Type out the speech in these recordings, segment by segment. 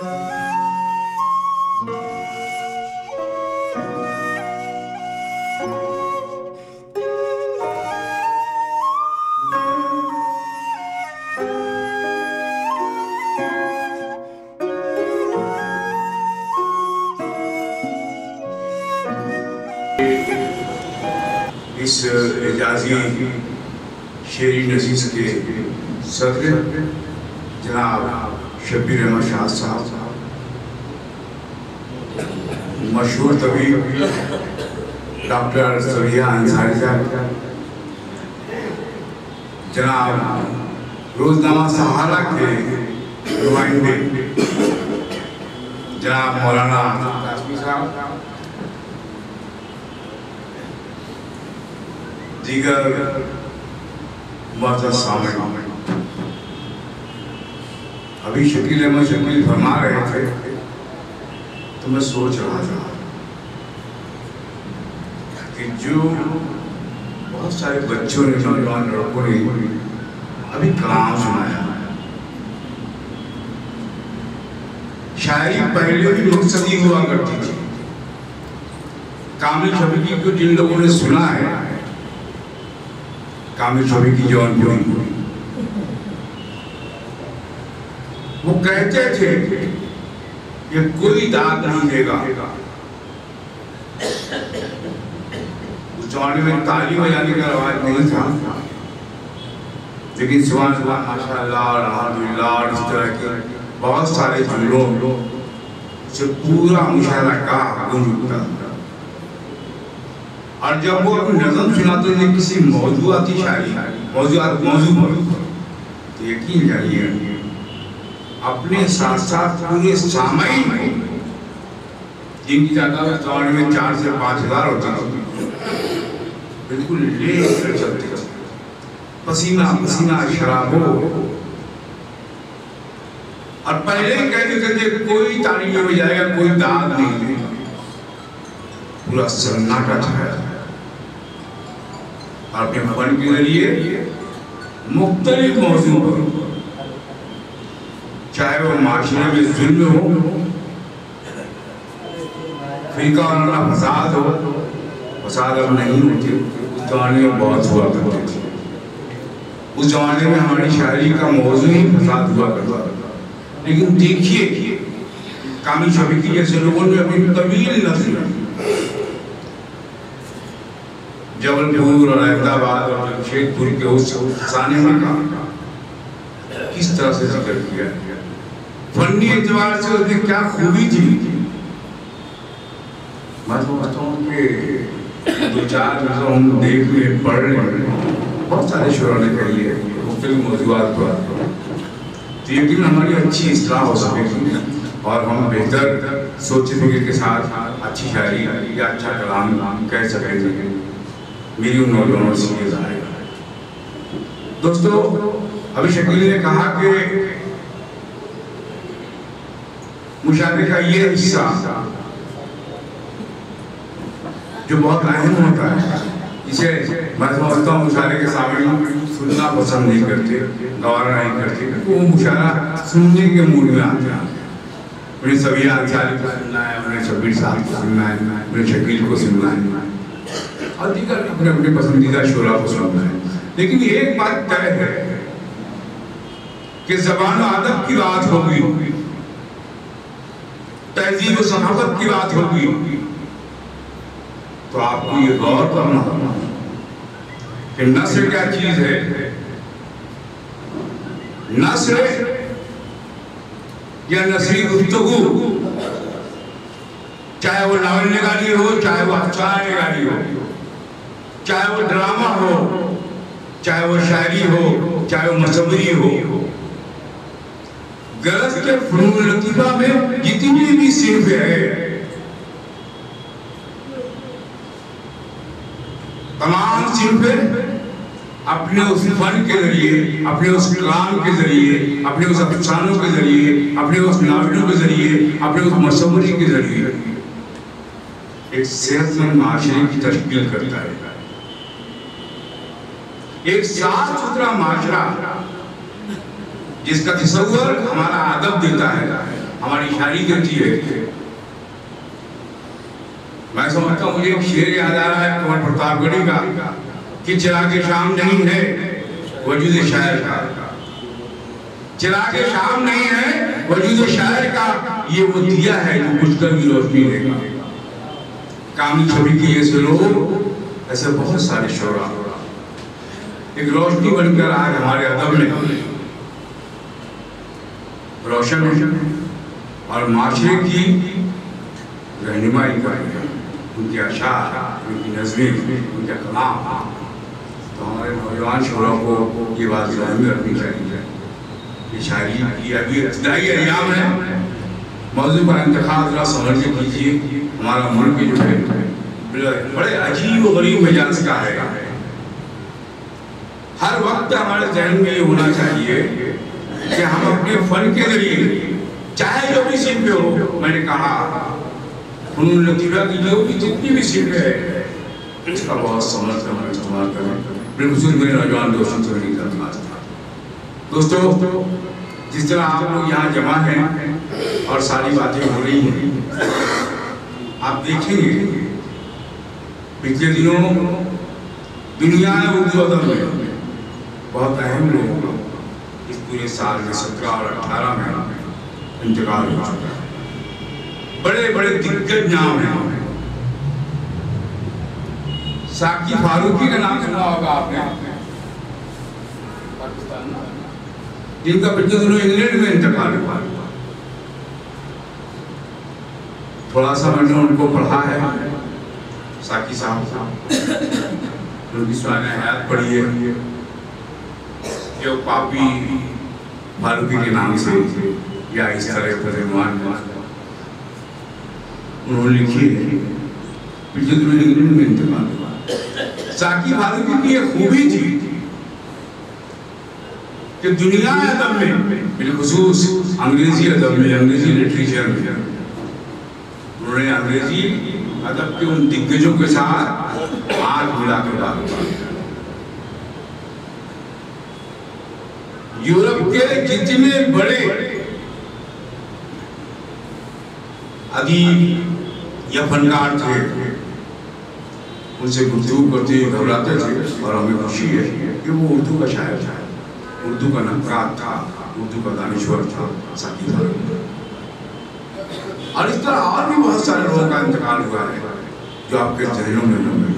इस एजाजी शेरी नजीस के सदर जनाब शब्बीर अहमद शाह साहब, मशहूर तबीब डॉक्टर सबिया अंसारी साहब, जनाब रोजनामा सहारा के नुमाइंदे जनाब मौलाना साहब, दीगर मुअज़्ज़ज़ सामईन, अभी शकील अहमद शकील फरमा रहे थे तो मैं सोच रहा था कि जो बहुत सारे बच्चों ने, नौजवान लड़कों ने अभी कलाम सुनाया, शायरी पहले भी बहुत सदी हुआ करती थी। कामिल शफीकी को जिन लोगों ने सुना है, कामिल शफीकी जौनपुरी, वो कहते थे कि कोई दाद नहीं देगा। उस जमाने में ताली बजाने का रवाज नहीं था, लेकिन सुभान अल्लाह, माशाअल्लाह, अल्हम्दुलिल्लाह, इस तरह के बहुत सारे जुमलों से पूरा मुशायरा का गूंज उठता था। और जब वो अपनी नज़म सुनाते थे किसी मौजूआती शायरी, मौजू तो यकीन जानिए अपने साथ साथ पूरे सामईन को, जिनकी तादाद जमाने में 4 से 5 हज़ार होती थी, बिल्कुल ले कर चलते थे, पसीना पसीना शराबो। और पहले ही कह देते थे कोई ताली में बजाएगा, कोई दाद नहीं देगा, पूरा सन्नाटा छाया। और अपने फन के जरिए मुख्तलिफ मौजू पर, चाहे वो माशरे में जुल्म हो, फिरका वाला फसाद हो, फसाद अब नहीं होते, उस जमाने में बहुत हुआ करते थे। उस जमाने में हमारी शायरी का मौजू ही फसाद हुआ करता था। लेकिन देखिए कामिल शफीकी जैसे लोगों ने अपनी तवील नस्ल जबलपुर और अहमदाबाद और जमशेदपुर के उस फसाने में किस तरह से जिक्र किया, फन्नी एतबार से उसमें क्या खूबी थी। मैं समझता हूँ कि 2-4 हम देख ले, पढ़ ले, बहुत सारे शुरा ने कही है मुख्तलिफ मौजूआत पर, तो यकीन हमारी अच्छी इस्लाह हो सकेगी और हम बेहतर सोच फिक्र के साथ अच्छी शायरी या अच्छा कलाम कह सकेंगे। मेरी उन नौजवानों से ये राय है। दोस्तों, अभी शकील ने कहा कि मुशायरे का ये हिस्सा जो बहुत अहम होता है, इसे मैं समझता हूँ मुशायरे के सामने सुनना पसंद नहीं करते, गवारा नहीं करते, वो मुशायरा सुनने के मूड में आते हैं। उन्हें सबिया अंसारी को सुनना है, उन्हें शब्बीर साहब को सुनना है, उन्हें शकील को सुनना है, और दीगर अपने अपने पसंदीदा शोरा को सुनना है। लेकिन एक बात तय है कि ज़बान अदब की बात होगी, तहजीब और सहाफत की बात होगी, तो आपको ये गौर करना होगा कि नस्र क्या चीज है। नस्र या नस्री गुफ्तगू, चाहे वो नावल निगारी हो, चाहे वो अफसाना निगारी हो, चाहे वो ड्रामा हो, चाहे वो शायरी हो, चाहे वो मसवरी हो, गलत के फनून लतीफा में जितनी भी सिर्फ है, तमाम सिर्फ अपने उस फन के जरिए, अपने उस कलाम के जरिए, अपने उस अफसानों के जरिए, अपने उस नावलों के जरिए, अपने उस मसवरी के जरिए एक सेहतमंद माशरे की तश्कील करता है। एक साफ सुथरा माशरा जिसका तस्वर हमारा अदब देता है, हमारी शायरी कहती है। मैं समझता हूँ, मुझे एक शेर याद आ रहा है कुंवर प्रतापगढ़ी का कि चिरागे शाम नहीं है वजूद शायर का, चिरागे शाम नहीं है वजूद शायर का, ये वो दिया है जो बुझकर भी रोशनी देगा। कामनी छवि की ऐसे लोग, ऐसे बहुत सारे शोरा एक रोशनी बनकर आज हमारे अदब में रोशन और माशरे की रहनुमाई करेंगे। उनके अशार, उनकी नज़में, उनके कलाम, तो हमारे नौजवान शोरा को ये बात ज़हन में रखनी चाहिए। ये शायरी की अभी इब्तिदाई अय्याम है, मौजू का इंतखाब जरा समझ के कीजिए। हमारा मुल्क जो है बड़े अजीब और गरीब मिजाज का है। हर वक्त हमारे जहन में ये होना चाहिए कि हम अपने फन के जरिए, चाहे जो भी सीख पे हो, मैंने कहा फनून लतीफ़ा की जो भी जितनी भी सीख है इसका बहुत समझ कर हम इस्तेमाल करें। बिल्कुल मेरे नौजवान दोस्तों से नहीं करना चाहता। दोस्तों, जिस तरह आप लोग यहाँ जमा हैं और सारी बातें हो रही हैं, आप देखेंगे पिछले दिनों दुनिया में उर्दू अदब में बहुत अहम लोग इस पूरे साल में 17 और 18 में इंतकाल हो चुका है। बड़े बड़े दिग्गज नाम हैं। साकी फारूकी का नाम सुना होगा आपने, जिनका पिछले दिनों इंग्लैंड में इंतकाल हुआ। थोड़ा सा मैंने उनको पढ़ा है, साकी साहब उनकी सुहाना हयात पढ़ी है, जो पापी फारूकी के नाम से या इस तरह फतेमान उन्होंने लिखी है। पिछले दिनों इंग्लैंड में इंतकाल हुआ। साकी फारूकी की एक खूबी थी कि दुनिया अदब में, बिलखुसूस अंग्रेजी अदब में, अंग्रेजी लिटरेचर में, उन्होंने अंग्रेजी अदब के उन दिग्गजों के साथ हाथ मिलाकर बात की। यूरोप के जितने बड़े अदीब या फनकार थे, उनसे गुफ्तगू करते हुए घबराते थे। और हमें खुशी है कि वो उर्दू का शायर था, उर्दू का नक्काद था, उर्दू का दानिश्वर था साकी फारूकी। और इस तरह और भी बहुत सारे लोगों का इंतकाल हुआ है जो आपके जहनों में होंगे,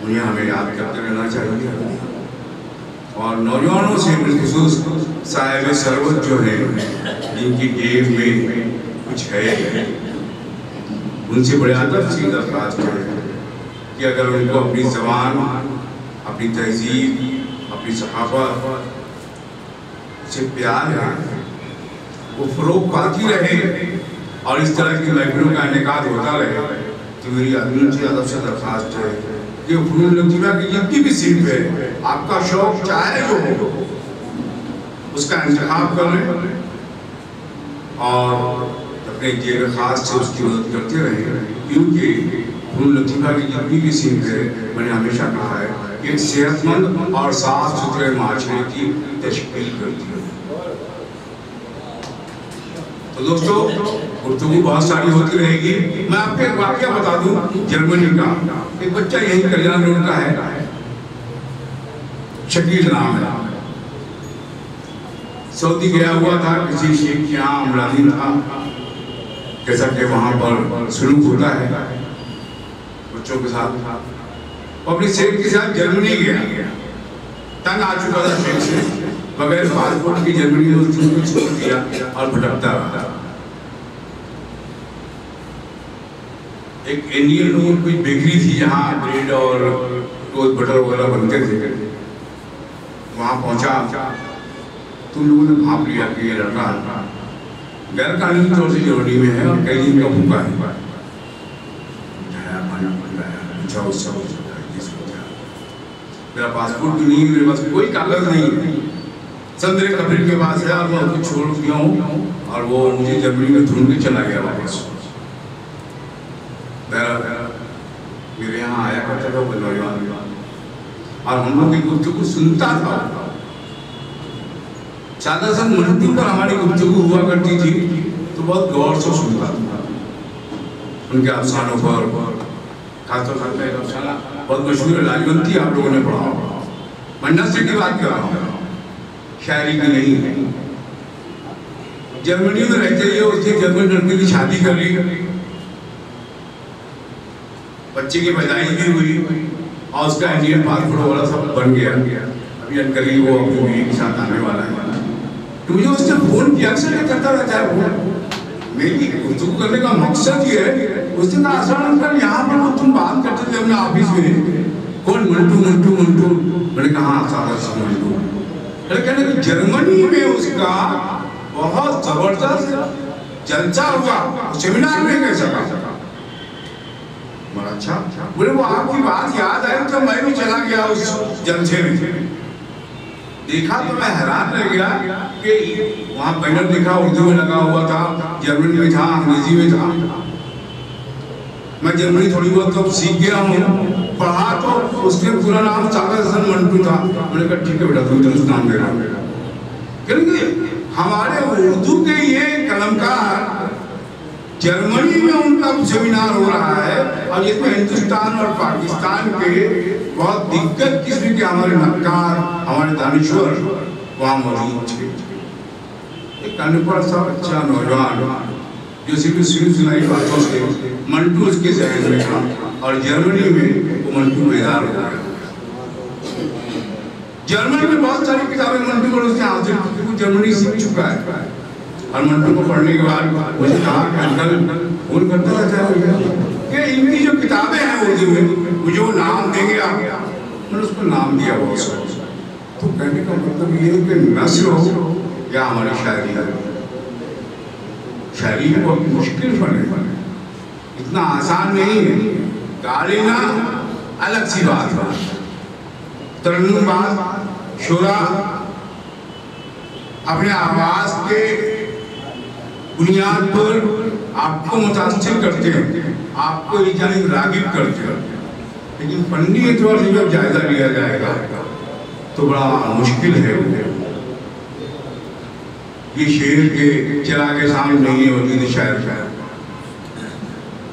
उन्हें हमें याद करते रहना चाहिए। और नौजवानों से बिलखुसूस साहिब सरवत जो है, जिनकी जेब में कुछ है, उनसे बड़े अदब से दरख्वास्त है कि अगर उनको अपनी ज़बान, अपनी तहजीब, अपनी सहाफ़त से प्यार है, वो फ़रोग़ पाती रहे और इस तरह की महफिलों का इनेकाद होता रहे, तो मेरी उनसे अदब से दरख्वास्त है कि फनून लतीफ़ा की जितनी भी सिर्फ है, आपका शौक़ चाहे जो हो, उसका इंतखाब कर लें और अपने जेब खास से उसकी मदद करते रहें। क्योंकि फनून लतीफ़ा की जितनी भी सिर्फ है, मैंने हमेशा कहा है, एक सेहतमंद और साफ सुथरे माशरे की तशकील करती है। तो दोस्तों, गुफ्तगू बहुत सारी होती रहेगी। मैं आपको एक वाक़या बता दूं जर्मनी का। एक बच्चा यही कल्याण रोड का है, शकील नाम है, सऊदी गया हुआ था, किसी शेख के यहाँ मुलाजिम था। जैसा कि वहाँ पर सुलूक होता है बच्चों के साथ, वो अपनी शेख के साथ जर्मनी गया। तंग आ चुका था शेख से, बगैर पासपोर्ट की जर्मनी में उसने छोड़ दिया और भटकता रहा। एक इंडियन लोग कोई बेकरी थी जहाँ ब्रेड और टोस्ट बटर वगैरह बनते थे, वहाँ पहुँचा। तुम लोगों ने भाप लिया कि ये लड़का गैर कानूनी तौर से जर्मनी में है और कई दिन का भूखा है। मेरा पासपोर्ट भी नहीं, मेरे पास कोई कागज नहीं, सब मेरे कबीर के पास है और मैं उसको छोड़ दिया हूँ और वो मुझे जर्मनी में ढूंढ के चला गया वापस। मेरे यहाँ आया करता था वो नौजवान और हम लोग की गुफ्तगू सुनता था। सादा सा मुनद्दिम पर हमारी गुफ्तगू हुआ करती थी, तो बहुत गौर से सुनता था उनके अफसानों पर। खासतौर पर एक अफसाना बहुत मशहूर है, लाजवंती, आप लोगों ने पढ़ा होगा। मैं नस्ल की बात कर रहा हूँ, शायरी की नहीं है। जर्मनी में रहते हुए उसने जर्मन लड़की की शादी कर ली, बच्चे की पैदाइश भी हुई और उसका इंडियन पासपोर्ट वाला सब बन गया। अभी अनकरीब वो अपनी बीवी के साथ आने वाला है। तो मुझे उसने फोन किया, अक्सर करता रहता है फोन। मेरी गुफ्तगू करने का मकसद ये है, उसने कहा आसान अंकल यहाँ पर तुम बात करते थे अपने ऑफिस में, कौन मंटू मंटू मंटू। मैंने कहा हाँ सारा मंटू। कहने कि जर्मनी में उसका बहुत जबरदस्त जलसा हुआ, सेमिनार में कैसा था। बड़ा अच्छा। बोले वो आपकी बात याद आई तो मैं भी चला गया उस जलसे में। देखा तो मैं हैरान रह गया कि वहाँ बैनर दिखा, उर्दू में लगा हुआ था, जर्मनी में था, अंग्रेजी में था। मैं जर्मनी थोड़ी बहुत तो सीख गया हूँ, पढ़ा तो उसके पूरा नाम सागर हसन मंटू था। मैंने कहा ठीक है बेटा तुम दुरुस्त नाम दे रहा हूँ। क्योंकि हमारे उर्दू के ये कलमकार जर्मनी में उनका सेमिनार हो रहा है और जिसमें हिंदुस्तान और पाकिस्तान के बहुत दिग्गज किस्म के हमारे नक्कार, हमारे दानिश्वर वहाँ मौजूद थे। एक अनपढ़ सा अच्छा नौजवान जो सिर्फ सुनाई बातों से मंटू उसके जहन में था और जर्मनी में वो मंटू बेदार हो गया। जर्मनी में बहुत सारी किताबें मंटू को उसने हासिल की, वो जर्मनी सीख चुका है। और मंटू को पढ़ने के बाद मुझे कहा कि अंकल फोन करता रहता है कि इनकी जो किताबें हैं उर्दू में मुझे वो नाम देंगे आप। मैंने उसको नाम दिया बहुत सारा। तो कहने का मतलब ये है कि नस्ल हो या हमारी शायरी है, शायरी बहुत मुश्किल फन है, इतना आसान नहीं है। गा लेना अलग सी बात है, तरन्नुम शुरा अपने आवाज के बुनियाद पर आपको मुतासिर करते हैं, आपको इजाज़त रागिब करते हैं। लेकिन फन्नी एतबार से जब जायजा लिया जाएगा तो बड़ा मुश्किल है। ये शेर के चिरागे सामने नहीं होती थी शायर।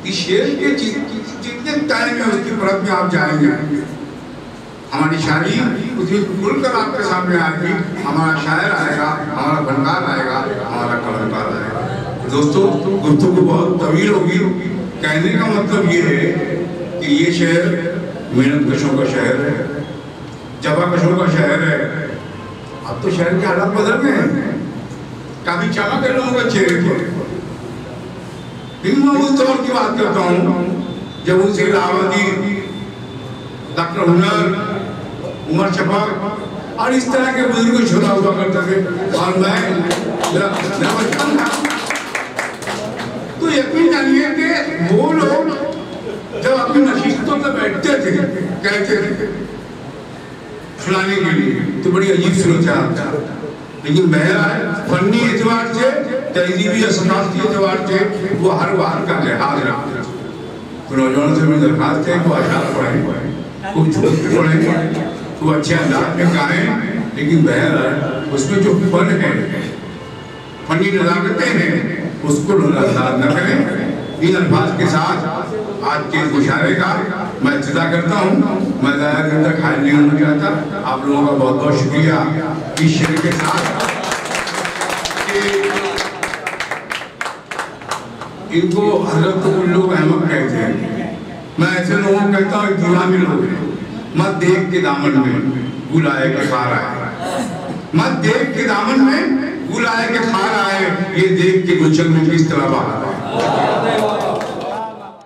इस शेर के जितने टाइम है उसकी परत में आप जाएंगे, हमारी शायरी उसमें खुलकर आपके सामने आएगी। हमारा शायर आएगा, हमारा फनकार आएगा, हमारा कलाकार आएगा। दोस्तों गुफ्तगू बहुत तवील होगी। कहने का मतलब ये है कि ये शहर मेहनत कशों का शहर है, जबा कशों का शहर है। अब तो शहर के हालात बदल गए हैं, काफी चमक है लोगों के चेहरे पर। लेकिन मैं उस दौर की बात करता हूँ जब उनसे इलाहाबादी, डॉक्टर हुनर, उमर शफक और इस तरह के बुजुर्ग छोड़ा हुआ करते थे और मैं बचपन था। तो यकीन जानिए कि वो लोग जब अपनी नशिस्तों में बैठते थे कहते थे सुनाने के लिए तो बड़ी अजीब सूरत था। लेकिन बहरहाल फन्नी एतबार से, तहजीबी या सकाफती एतबार से वो हर बार का लिहाज रखते। तो नौजवानों से मेरी दरखास्त है वो अशार पढ़ें, कुछ झूठ पढ़ें, वो अच्छे अंदाज में गाएं, लेकिन बहरहाल उसमें जो फन है, फनी नज़ाकतें हैं, उसको नज़रअंदाज न करें। इन अल्फाज के साथ आज के मुशायरे का मैं इब्तिदा करता हूँ। मैं ज़्यादा देर तक हाजिर नहीं होना चाहता। आप लोगों का बहुत बहुत शुक्रिया इस शेर के साथ। इनको हजरत लोग अहमद कहते हैं। मैं ऐसे लोगों को कहता हूँ दीवाने लोग, मत देख के दामन में गुल आए के खार आए, मत देख के दामन में गुल आए के खार आए, ये देख के गुलशन में किस तरह बाहर आए।